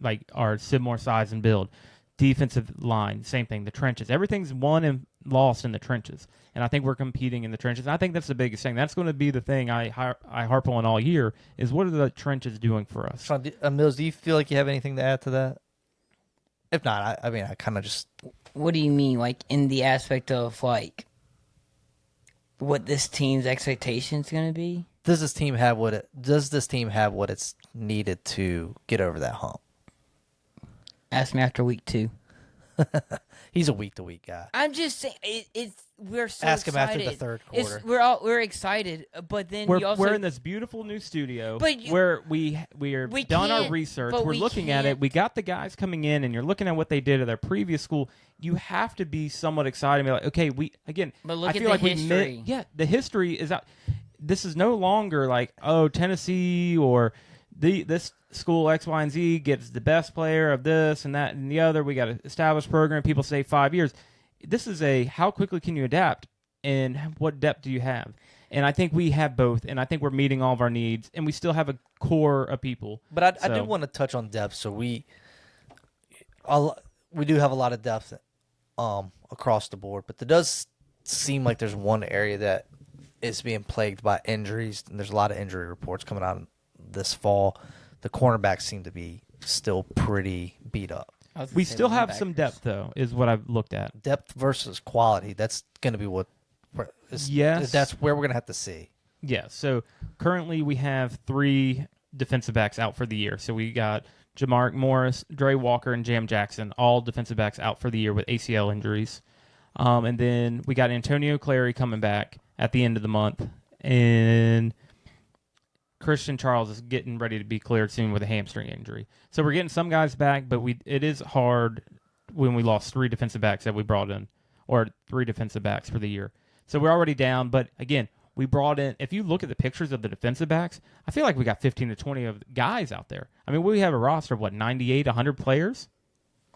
like are similar size and build. Defensive line, same thing. The trenches, everything's won and lost in the trenches, and I think we're competing in the trenches. And I think that's the biggest thing. That's going to be the thing I harp on all year is what are the trenches doing for us? Sean, Mills, do you feel like you have anything to add to that? If not, I mean, I kind of just. What do you mean, like in the aspect of like what this team's expectations going to be? Does this team have what it's needed to get over that hump? Ask me after week 2. He's a week-to-week guy. I'm just saying, we're so Ask him excited. after the third quarter. We're excited, but then we're in this beautiful new studio But where we done our research. We're looking at it. We got the guys coming in, and you're looking at what they did at their previous school. You have to be somewhat excited and be like, okay, But look I at feel the like history. the history is out. This is no longer like, oh, Tennessee or this school X, Y, and Z gets the best player of this and that and the other. We got an established program. People say 5 years. This is how quickly can you adapt and what depth do you have? And I think we have both, and I think we're meeting all of our needs, and we still have a core of people. But I do want to touch on depth. So we do have a lot of depth across the board, but there does seem like there's one area that is being plagued by injuries, and there's a lot of injury reports coming out this fall. The cornerbacks seem to be still pretty beat up. We still have some depth, though, is what I've looked at. Depth versus quality. That's going to be that's where we're going to have to see. Yeah, so currently we have 3 defensive backs out for the year. So we got Jamark Morris, Dre Walker, and Jam Jackson, all defensive backs out for the year with ACL injuries. And then we got Antonio Clary coming back at the end of the month. And Christian Charles is getting ready to be cleared soon with a hamstring injury. So we're getting some guys back, but it is hard when we lost 3 defensive backs that we brought in, or 3 defensive backs for the year. So we're already down, but again, we brought in, if you look at the pictures of the defensive backs, I feel like we got 15 to 20 of guys out there. I mean, we have a roster of, 98, 100 players?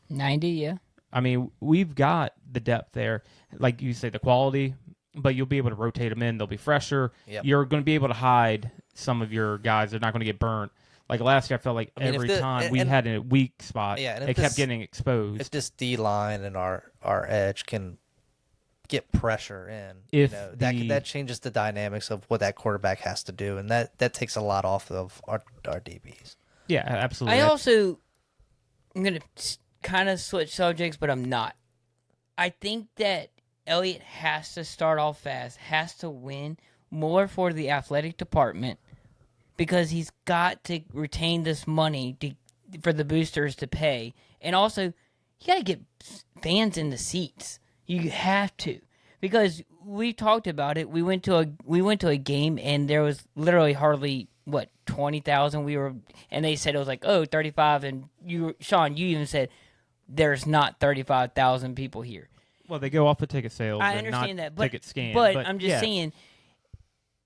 90, yeah. I mean, we've got the depth there. Like you say, the quality, but you'll be able to rotate them in. They'll be fresher. Yep. You're going to be able to hide some of your guys. They're not going to get burnt. Like last year, I felt like every time we had a weak spot, it kept getting exposed. If this D-line and our edge can get pressure in, that changes the dynamics of what that quarterback has to do, and that takes a lot off of our DBs. Yeah, absolutely. I'm going to kind of switch subjects, but I'm not. I think that Elliott has to start off fast, has to win more for the athletic department, because he's got to retain this money for the boosters to pay. And also, you got to get fans in the seats. You have to. Because we talked about it. We went to a game, and there was literally hardly, 20,000? And they said it was like, 35. And Sean, you even said there's not 35,000 people here. Well, they go off the ticket sales. I understand that, but ticket scan. But I'm just saying,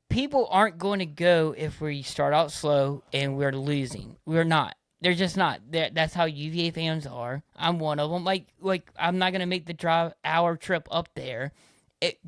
people aren't going to go if we start out slow and we're losing. We're not. They're just not. That's how UVA fans are. I'm one of them. Like I'm not going to make the hour trip up there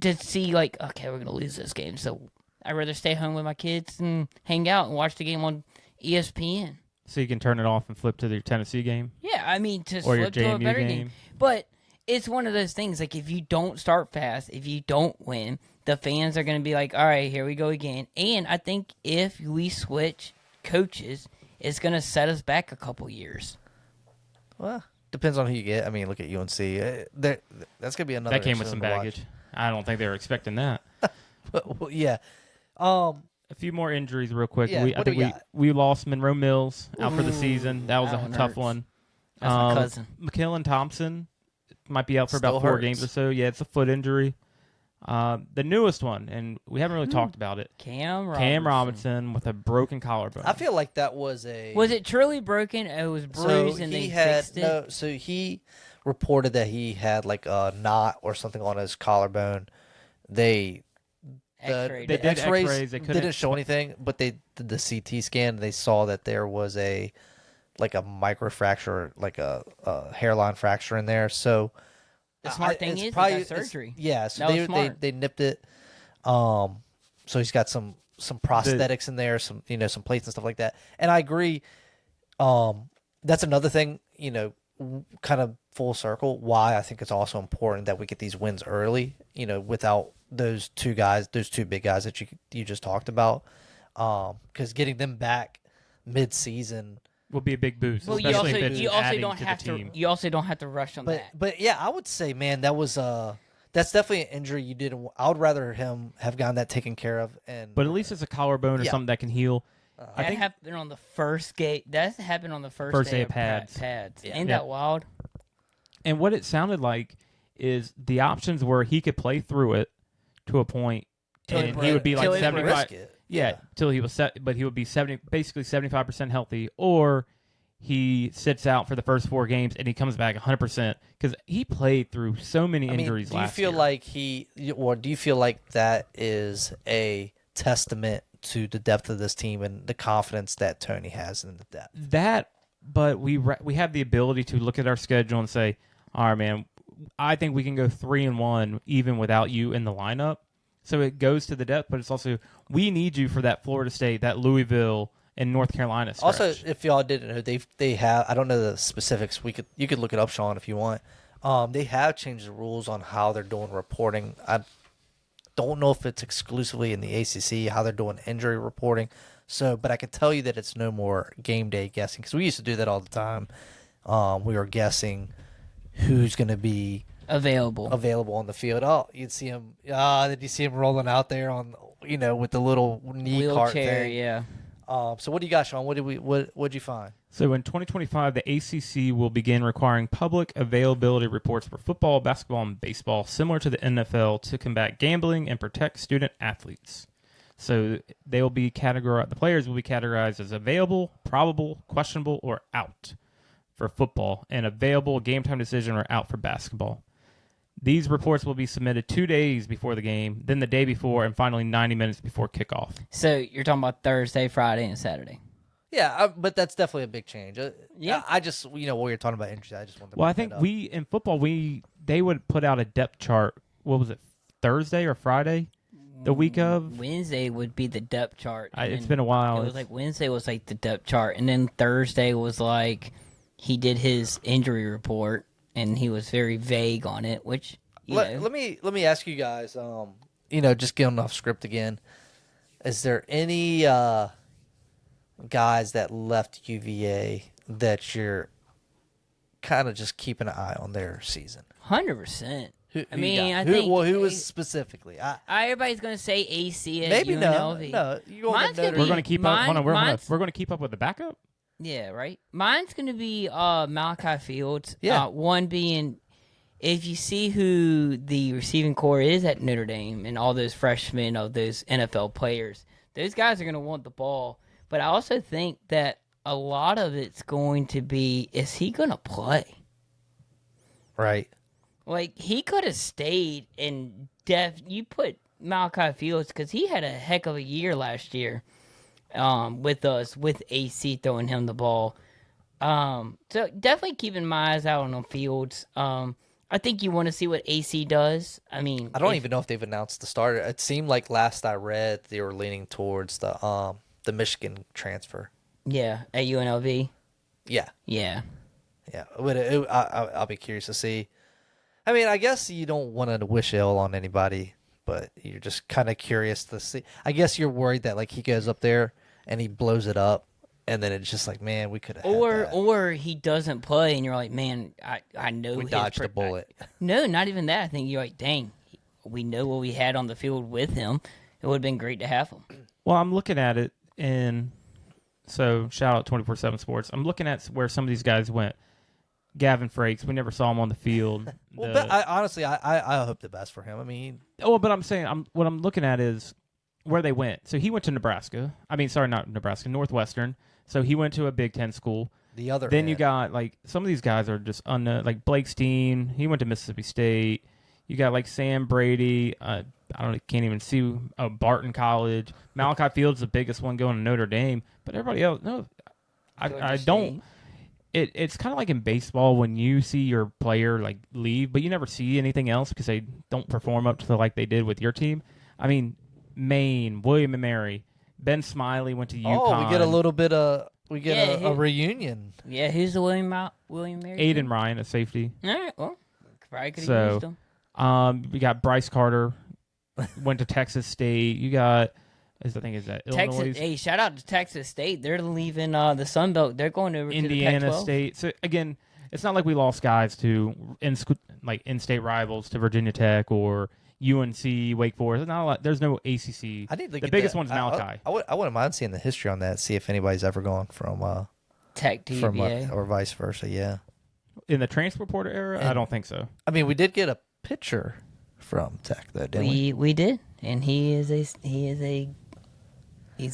to see, okay, we're going to lose this game. So I'd rather stay home with my kids and hang out and watch the game on ESPN. So you can turn it off and flip to your Tennessee game? Yeah, I mean, to or flip to a better game. But it's one of those things, if you don't start fast, if you don't win, the fans are going to be like, all right, here we go again. And I think if we switch coaches, it's going to set us back a couple years. Well, depends on who you get. I mean, look at UNC. That's going to be another. That came with some baggage. I don't think they were expecting that. Well, yeah. A few more injuries real quick. Yeah, I think we lost Monroe Mills out for the season. That was a tough one. That's my cousin. McKillen Thompson might be out for Still about 4 hurts. games or so. Yeah, it's a foot injury. The newest one, and we haven't really talked about it. Cam Robinson with a broken collarbone. I feel like that was a. Was it truly broken? It was bruised and they fixed it? No, so he reported that he had like a knot or something on his collarbone. They X-rayed the it. X-rays They couldn't didn't show anything, but they did the CT scan. They saw that there was a microfracture, like a hairline fracture in there. So The smart thing it's is probably he got surgery. Yeah, so That was smart. they nipped it. So he's got some prosthetics in there, some some plates and stuff like that. And I agree. That's another thing, kind of full circle. Why I think it's also important that we get these wins early. Without those two big guys that you just talked about, because getting them back mid-season will be a big boost. Well, you especially if it's also adding don't to have the to. team. You also don't have to rush on that. But yeah, I would say, man, that's definitely an injury you didn't. I would rather him have gotten that taken care of. But at least it's a collarbone or Yeah. something that can heal. I That think happened on the first game. That happened on the first day day of pads. Pads. Yeah. Ain't Yeah. that wild? And what it sounded like is the options were he could play through it to a point, and he would be like Till he 75. risk it. Yeah, till he was set, but he would be 75% healthy, or he sits out for the first 4 games and he comes back 100% because he played through so many injuries do you last feel year. like do you feel like that is a testament to the depth of this team and the confidence that Tony has in the depth? That, but we have the ability to look at our schedule and say, all right, man, I think we can go 3-1 even without you in the lineup. So it goes to the depth, but it's also we need you for that Florida State, that Louisville, and North Carolina stretch. Also, if y'all didn't know, they have, I don't know the specifics. You could look it up, Sean, if you want. They have changed the rules on how they're doing reporting. I don't know if it's exclusively in the ACC how they're doing injury reporting. So, but I can tell you that it's no more game day guessing, because we used to do that all the time. We were guessing who's going to be Available on the field. Oh, you'd see him. Did you see him rolling out there on with the little knee cart wheelchair. thing? Yeah. So what do you got, Sean? What'd you find? So in 2025, the ACC will begin requiring public availability reports for football, basketball, and baseball, similar to the NFL, to combat gambling and protect student athletes. So they will be the players will be categorized as available, probable, questionable, or out for football, and available, game time decision, or out for basketball. These reports will be submitted 2 days before the game, then the day before, and finally 90 minutes before kickoff. So you're talking about Thursday, Friday, and Saturday. Yeah, but that's definitely a big change. Yeah. I just while you're talking about injuries, I just wanted to. Well, I bring think that up. in football they would put out a depth chart. What was it, Thursday or Friday, the week of? Wednesday would be the depth chart. It's been a while. It was like Wednesday was like the depth chart, and then Thursday was like he did his injury report, and he was very vague on it. Which let me ask you guys. Just getting off script again. Is there any guys that left UVA that you're kind of just keeping an eye on their season? 100%. Who I you mean, got? I think who was specifically? everybody's gonna say AC at Maybe UNLV. no. You going Mine's to gonna Notre We're be- going to keep up. Hold on, mine's- we're going to keep up with the backup. Yeah, right. Mine's gonna be Malachi Fields. Yeah. One being, if you see who the receiving core is at Notre Dame and all those freshmen of those NFL players, those guys are gonna want the ball. But I also think that a lot of it's going to be, is he gonna play? Right. Like, he could have stayed in you put Malachi Fields, because he had a heck of a year last year with us, with AC throwing him the ball. So definitely keeping my eyes out on Fields. I think you want to see what AC does. I mean, I don't even know if they've announced the starter. It seemed like last I read they were leaning towards the Michigan transfer. Yeah, at UNLV. Yeah. Yeah. Yeah. But I'll be curious to see. I mean, I guess you don't want to wish ill on anybody, but you're just kind of curious to see. I guess you're worried that like he goes up there and he blows it up, and then it's just like, man, we could have. Or he doesn't play, and you're like, man, I know we his dodged a bullet. No, not even that. I think you're like, dang, we know what we had on the field with him. It would have been great to have him. Well, I'm looking at it, and so shout out 24/7 Sports. I'm looking at where some of these guys went. Gavin Frakes. We never saw him on the field. Well, but honestly, I hope the best for him. I mean, But I'm saying, what I'm looking at is where they went. So he went to Nebraska. I mean, sorry, not Nebraska, Northwestern. So he went to a Big Ten school. the other Then end. you got like some of these guys are just like Blake Steen. He went to Mississippi State. You got like Sam Brady. I don't can't even see Barton College. Malachi Field's the biggest one going to Notre Dame. But everybody else, no, I don't. It's kind of like in baseball when you see your player like leave, but you never see anything else because they don't perform up to like they did with your team. I mean, Maine, William and Mary, Ben Smiley went to UConn. Oh, we get a little bit of a reunion. Yeah, who's the William Mary? Aiden Ryan at safety. All right, well, probably could have used him. We got Bryce Carter, went to Texas State. You got, is that Texas. Illinois? Hey, shout out to Texas State. They're leaving the Sun Belt. They're going over Indiana to the Pac-12. State. So again, it's not like we lost guys to in-state rivals to Virginia Tech or UNC, Wake Forest. Not a lot. There's no ACC. I need to the get biggest that. one's Malachi. I wouldn't mind seeing the history on that. See if anybody's ever gone from Tech to UVA. or vice versa. Yeah. In the transfer portal era, I don't think so. I mean, we did get a pitcher from Tech though, didn't we? We did, and he's a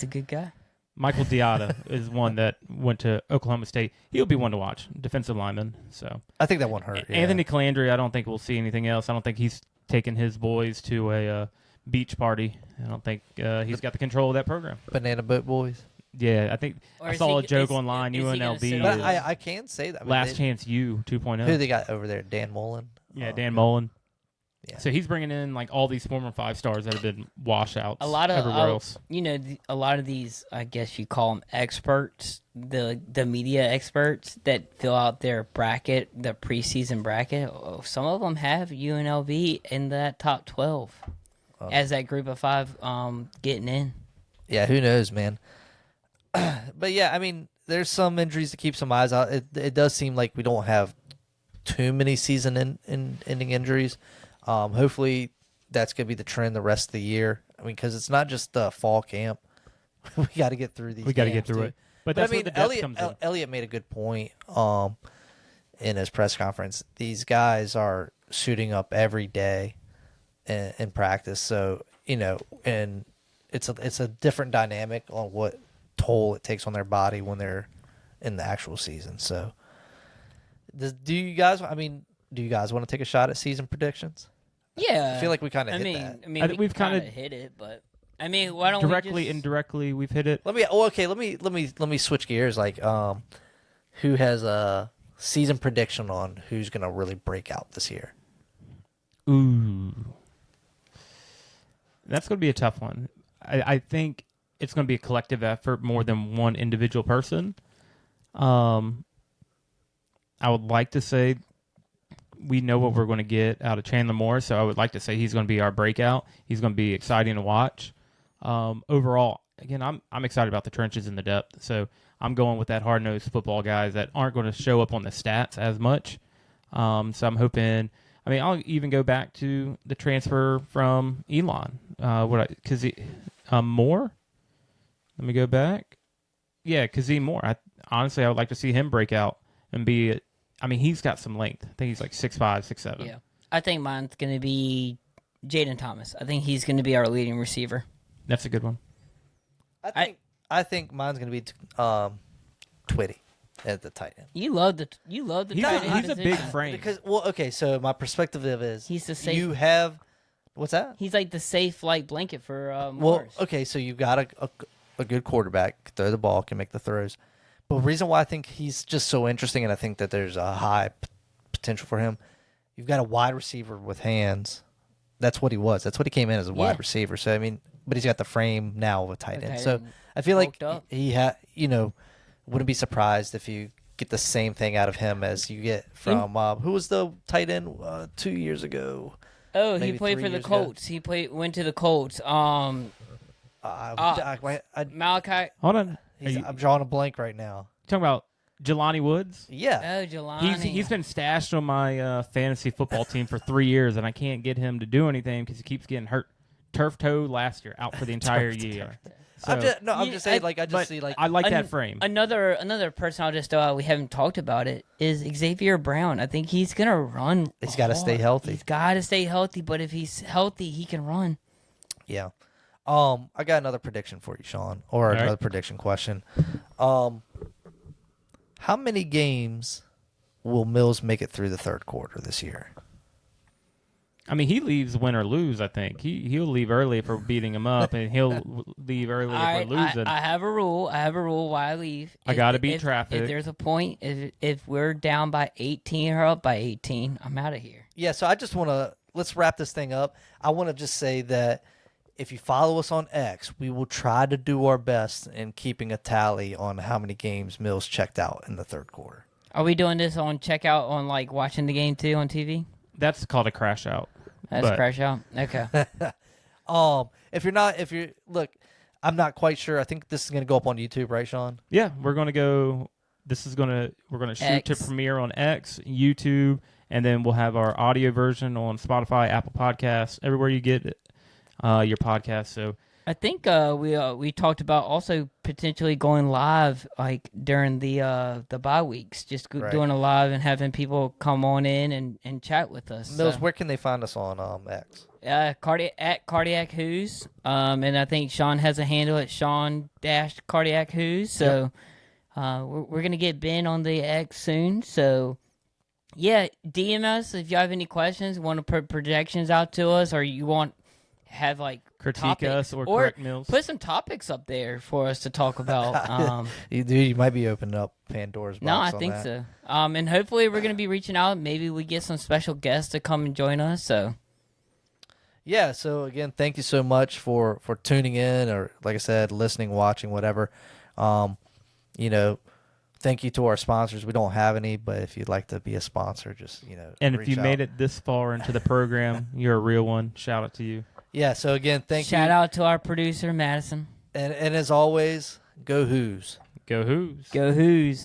good guy. Michael Deotta is one that went to Oklahoma State. He'll be one to watch, defensive lineman. So I think that one hurt. Yeah. Anthony Calandri, I don't think we'll see anything else. I don't think he's taking his boys to a beach party. I don't think he's got the control of that program. Banana Boat Boys. Yeah, I think Or I is saw he- a joke is- online. is he gonna UNLV sit But on is I can say that. I mean, Last Chance U 2.0. Who they got over there? Dan Mullen. Yeah, Dan Mullen. Yeah. So he's bringing in like all these former 5 stars that have been washouts A lot of everywhere else. a lot of these, I guess you call them experts, the media experts that fill out their bracket, the preseason bracket. Some of them have UNLV in that top 12 as that group of 5 getting in. Yeah, who knows, man. But yeah, I mean, there's some injuries to keep some eyes out. It does seem like we don't have too many season-ending injuries. Hopefully, that's going to be the trend the rest of the year. I mean, because it's not just the fall camp. We got to get through these. We got to get games, through too. it. But I that's mean, where the depth comes in. Elliott made a good point in his press conference. These guys are shooting up every day in practice, so and it's a different dynamic on what toll it takes on their body when they're in the actual season. So, do you guys want to take a shot at season predictions? Yeah, I feel like we kind of hit that. I mean, I think we've kind of kinda- hit it, but I mean, why don't Directly, we just... indirectly, we've hit it. Let me switch gears. Like, who has a season prediction on who's going to really break out this year? Ooh. That's going to be a tough one. I think it's going to be a collective effort more than one individual person. I would like to say we know what we're going to get out of Chandler Moore, so I would like to say he's going to be our breakout. He's going to be exciting to watch. Overall, again, I'm excited about the trenches and the depth, so I'm going with that hard-nosed football guys that aren't going to show up on the stats as much. So I'm hoping. I mean, I'll even go back to the transfer from Elon. Moore. Let me go back. Yeah, Kazim Moore. Honestly, I would like to see him break out and be. I mean, he's got some length. I think he's like 6'5", 6'7". Yeah, I think mine's going to be Jaden Thomas. I think he's going to be our leading receiver. That's a good one. I think mine's going to be Twitty at the tight end. You love the tight end He's a big position. frame. Because so my perspective is He's the safe. you have what's that? He's like the safe light blanket for Well, Morris. okay, so you've got a good quarterback, throw the ball, can make the throws. But the reason why I think he's just so interesting, and I think that there's a high potential for him, you've got a wide receiver with hands. That's what he was. That's what he came in as a wide receiver. So I mean, but he's got the frame now of a tight end. So I feel like he wouldn't be surprised if you get the same thing out of him as you get from who was the tight end 2 years ago. Oh, he maybe played 3 for the years ago. Colts. Went to the Colts. Malachi. Hold on. I'm drawing a blank right now. Talking about Jelani Woods? Yeah. Oh, Jelani. He's been stashed on my fantasy football team for 3 years, and I can't get him to do anything because he keeps getting hurt. Turf toe last year, out for the entire year. I'm So, just saying, like, I just but see, like, I like that frame. Another person I'll just throw out. We haven't talked about it. Is Xavier Brown. I think he's gonna run. He's got to stay hard. healthy. He's got to stay healthy. But if he's healthy, he can run. Yeah. I got another prediction for you, Sean, or right. another prediction question. How many games will Mills make it through the third quarter this year? I mean, he leaves win or lose. I think he'll leave early if we're beating him up, and he'll leave early if we're losing. I have a rule. Why I leave. I gotta beat traffic. If there's a point, if we're down by 18 or up by 18, I'm out of here. Yeah, so I just want to let's wrap this thing up. I want to just say that if you follow us on X, we will try to do our best in keeping a tally on how many games Mills checked out in the third quarter. Are we doing this on checkout on like watching the game too on TV? That's called a crash out. That's But- crash out. Okay. If you're look, I'm not quite sure. I think this is going to go up on YouTube, right, Sean? Yeah, we're gonna go. We're gonna shoot to X. premiere on X, YouTube, and then we'll have our audio version on Spotify, Apple Podcasts, everywhere you get it, your podcast. So I think we talked about also potentially going live like during the bye weeks, just Right. doing a live and having people come on in and chat with us. Mills, So, where can they find us on X? Cardiac HOOS, and I think Sean has a handle at Sean-Cardiac HOOS. So we're gonna get Ben on the X soon. So yeah, DM us if you have any questions, want to put projections out to us, or you want have like critique topics, us or correct Mills. Put some topics up there for us to talk about. You might be opening up Pandora's box. No, I on think that. so. And hopefully we're gonna be reaching out. Maybe we get some special guests to come and join us. So Yeah, so again, thank you so much for tuning in, or like I said, listening, watching, whatever. Thank you to our sponsors. We don't have any, but if you'd like to be a sponsor, just And if reach you out. made it this far into the program, you're a real one. Shout out to you. Yeah, so again, thank shout you. out to our producer Madison. And as always, go Hoos. Go Hoos. Go Hoos.